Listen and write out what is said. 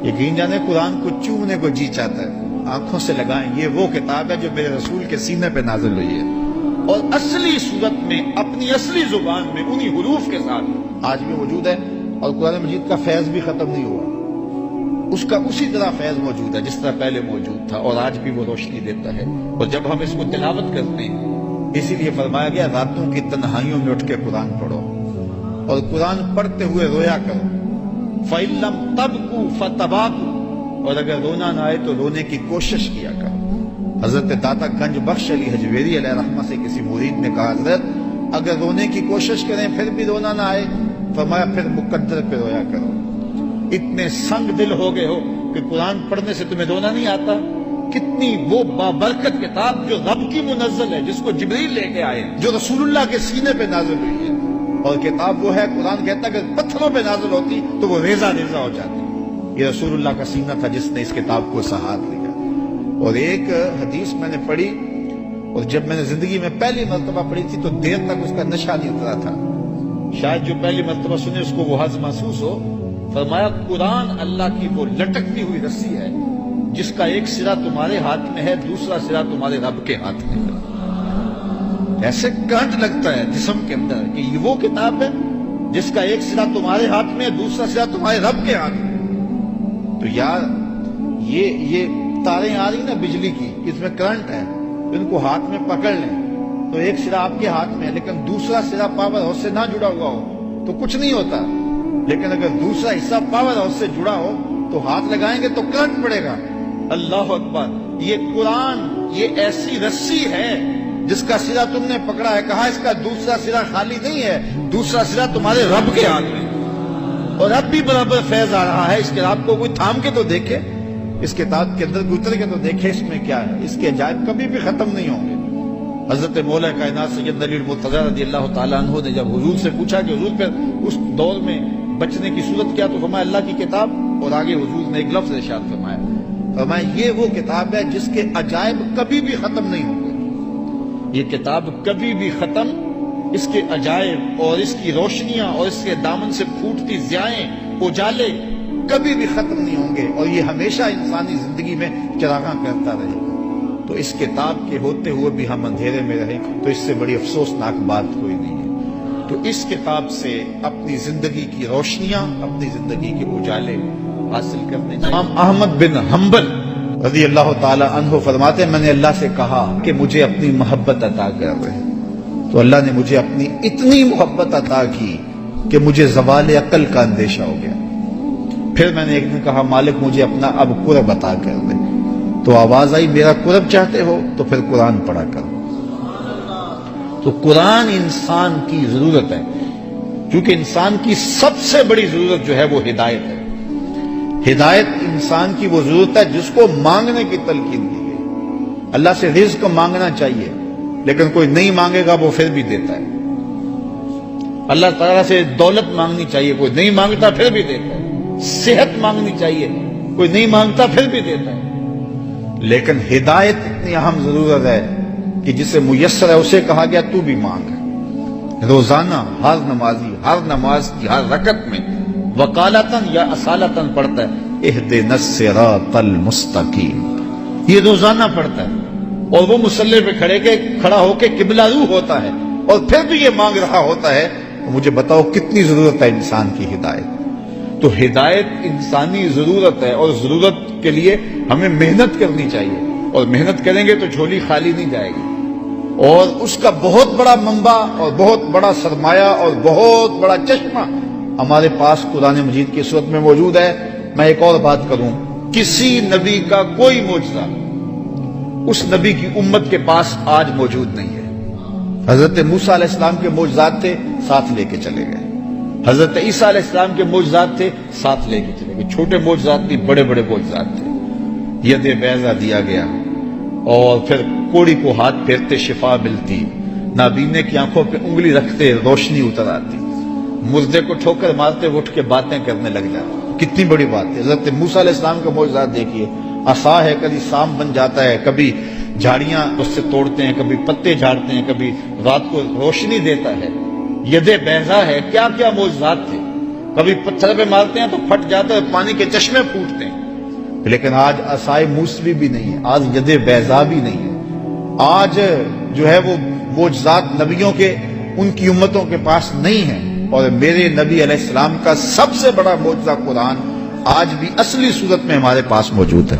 یقین جانے قرآن کو چومنے کو جی چاہتا ہے، آنکھوں سے لگائیں، یہ وہ کتاب ہے جو میرے رسول کے سینے پہ نازل ہوئی ہے، اور اصلی صورت میں اپنی اصلی زبان میں انہی حروف کے ساتھ آج بھی موجود ہے، اور قرآن مجید کا فیض بھی ختم نہیں ہوا، اس کا اسی طرح فیض موجود ہے جس طرح پہلے موجود تھا، اور آج بھی وہ روشنی دیتا ہے۔ اور جب ہم اس کو تلاوت کرتے ہیں، اسی لیے فرمایا گیا راتوں کی تنہائیوں میں اٹھ کے قرآن پڑھو، اور قرآن پڑھتے ہوئے رویا کرو، فَإِن لَمْ تَبْكُوا فَتَبَاكُوا، اور اگر رونا نہ آئے تو رونے کی کوشش کیا کرو۔ حضرت داتا گنج بخش علی حجویری علیہ رحمہ سے کسی مرید نے کہا، حضرت اگر رونے کی کوشش کریں پھر بھی رونا نہ آئے، فرمایا پھر مقدر پہ رویا کرو۔ اتنے سنگ دل ہو گئے ہو کہ قرآن پڑھنے سے تمہیں رونا نہیں آتا؟ کتنی وہ بابرکت کتاب جو رب کی منزل ہے، جس کو جبریل لے کے آئے، جو رسول اللہ کے سینے پہ نازل ہوئی ہے، اور کتاب وہ ہے، قرآن کہتا ہے کہ پتھروں پہ نازل ہوتی تو وہ ریزہ ریزہ ہو جاتی۔ یہ رسول اللہ کا سینہ تھا جس نے اس کتاب کو سہار لیا۔ اور ایک حدیث میں نے پڑھی، اور جب میں نے زندگی میں پہلی مرتبہ پڑھی تھی تو دیر تک اس کا نشہ نہیں اترا تھا، شاید جو پہلی مرتبہ سنے اس کو وہ حظ محسوس ہو۔ فرمایا قرآن اللہ کی وہ لٹکتی ہوئی رسی ہے جس کا ایک سرا تمہارے ہاتھ میں ہے، دوسرا سرا تمہارے رب کے ہاتھ میں ہے۔ ایسے کرنٹ لگتا ہے جسم کے اندر کہ یہ وہ کتاب ہے جس کا ایک سرا تمہارے ہاتھ میں ہے، دوسرا سرا تمہارے رب کے ہاتھ میں۔ تو یار یہ تاریں آ رہی نا بجلی کی، اس میں کرنٹ ہے، ان کو ہاتھ میں پکڑ لیں تو ایک سرا آپ کے ہاتھ میں ہے، لیکن دوسرا سرا پاور ہاؤس سے نہ جڑا ہوا ہو تو کچھ نہیں ہوتا، لیکن اگر دوسرا حصہ پاور ہاؤس سے جڑا ہو تو ہاتھ لگائیں گے تو کرنٹ پڑے گا۔ اللہ اکبر! یہ قرآن یہ ایسی رسی ہے جس کا سرا تم نے پکڑا ہے، کہا اس کا دوسرا سرا خالی نہیں ہے، دوسرا سرا تمہارے رب کے ہاتھ میں، اور اب بھی برابر فیض آ رہا ہے۔ اس کتاب کو کوئی تھام کے تو دیکھے، اس کتاب کے اندر اتر کے تو دیکھے اس میں کیا ہے۔ اس کے عجائب کبھی بھی ختم نہیں ہوں گے۔ حضرت مولا کائنات سید علی المرتضیٰ رضی اللہ تعالیٰ عنہ نے جب حضور سے پوچھا کہ حضور پھر اس دور میں بچنے کی صورت کیا، تو فرمایا اللہ کی کتاب، اور آگے حضور نے ایک لفظ ارشاد فرمایا، فرمایا یہ وہ کتاب ہے جس کے عجائب کبھی بھی ختم نہیں ہوں گے۔ یہ کتاب کبھی بھی ختم، اس کے عجائب اور اس کی روشنیاں اور اس کے دامن سے پھوٹتی ضیائیں، اجالے کبھی بھی ختم نہیں ہوں گے، اور یہ ہمیشہ انسانی زندگی میں چراغاں کرتا رہے گا۔ تو اس کتاب کے ہوتے ہوئے بھی ہم اندھیرے میں رہیں تو اس سے بڑی افسوسناک بات کوئی نہیں ہے۔ تو اس کتاب سے اپنی زندگی کی روشنیاں، اپنی زندگی کے اجالے حاصل کرنے چاہیے۔ امام احمد بن حنبل رضی اللہ تعالی عنہ فرماتے ہیں، میں نے اللہ سے کہا کہ مجھے اپنی محبت عطا کر رہے، تو اللہ نے مجھے اپنی اتنی محبت عطا کی کہ مجھے زوال عقل کا اندیشہ ہو گیا۔ پھر میں نے ایک دن کہا مالک مجھے اپنا اب قرب عطا کر دے، تو آواز آئی میرا قرب چاہتے ہو تو پھر قرآن پڑھا کرو۔ تو قرآن انسان کی ضرورت ہے، کیونکہ انسان کی سب سے بڑی ضرورت جو ہے وہ ہدایت ہے۔ ہدایت انسان کی وہ ضرورت ہے جس کو مانگنے کی تلقین دی گئی۔ اللہ سے رزق مانگنا چاہیے، لیکن کوئی نہیں مانگے گا وہ پھر بھی دیتا ہے۔ اللہ تعالیٰ سے دولت مانگنی چاہیے، کوئی نہیں مانگتا پھر بھی دیتا ہے۔ صحت مانگنی چاہیے، کوئی نہیں مانگتا پھر بھی دیتا ہے۔ لیکن ہدایت اتنی اہم ضرورت ہے کہ جسے میسر ہے اسے کہا گیا تو بھی مانگ۔ روزانہ ہر نمازی ہر نماز کی ہر رکعت میں وقالتاً یا اصالتاً پڑھتا ہے اہدنا الصراط المستقیم، یہ روزانہ پڑھتا ہے، اور وہ مصلی پہ کھڑا ہو کے قبلہ رو ہوتا ہے، اور پھر بھی یہ مانگ رہا ہوتا ہے۔ مجھے بتاؤ کتنی ضرورت ہے انسان کی ہدایت۔ تو ہدایت انسانی ضرورت ہے، اور ضرورت کے لیے ہمیں محنت کرنی چاہیے، اور محنت کریں گے تو جھولی خالی نہیں جائے گی۔ اور اس کا بہت بڑا منبع اور بہت بڑا سرمایہ اور بہت بڑا چشمہ ہمارے پاس قرآن مجید کی صورت میں موجود ہے۔ میں ایک اور بات کروں، کسی نبی کا کوئی معجزہ اس نبی کی امت کے پاس آج موجود نہیں ہے۔ حضرت موسیٰ علیہ السلام کے معجزات تھے، ساتھ لے کے چلے گئے۔ حضرت عیسیٰ علیہ السلام کے معجزات تھے، ساتھ لے کے چلے گئے۔ چھوٹے معجزات نہیں، بڑے بڑے معجزات تھے۔ ید بیضا دیا گیا، اور پھر کوڑی کو ہاتھ پھیرتے شفا ملتی، نابینے کی آنکھوں پہ انگلی رکھتے روشنی اتر آتی، مردے کو ٹھوکر مارتے اٹھ کے باتیں کرنے لگ جاتے۔ کتنی بڑی بات ہے۔ حضرت موسیٰ علیہ السلام کا معجزات دیکھیے، عصا ہے کبھی سام بن جاتا ہے، کبھی جھاڑیاں اس سے توڑتے ہیں، کبھی پتے جھاڑتے ہیں، کبھی رات کو روشنی دیتا ہے۔ ید بیضا ہے، کیا کیا معجزات تھے۔ کبھی پتھر پہ مارتے ہیں تو پھٹ جاتا ہے، پانی کے چشمے پھوٹتے ہیں. لیکن آج عصائے موسوی بھی نہیں ہے، آج ید بیضا بھی نہیں ہے. آج جو ہے وہ معجزات نبیوں کے ان کی امتوں کے پاس نہیں ہیں. اور میرے نبی علیہ السلام کا سب سے بڑا معجزہ قرآن آج بھی اصلی صورت میں ہمارے پاس موجود ہے.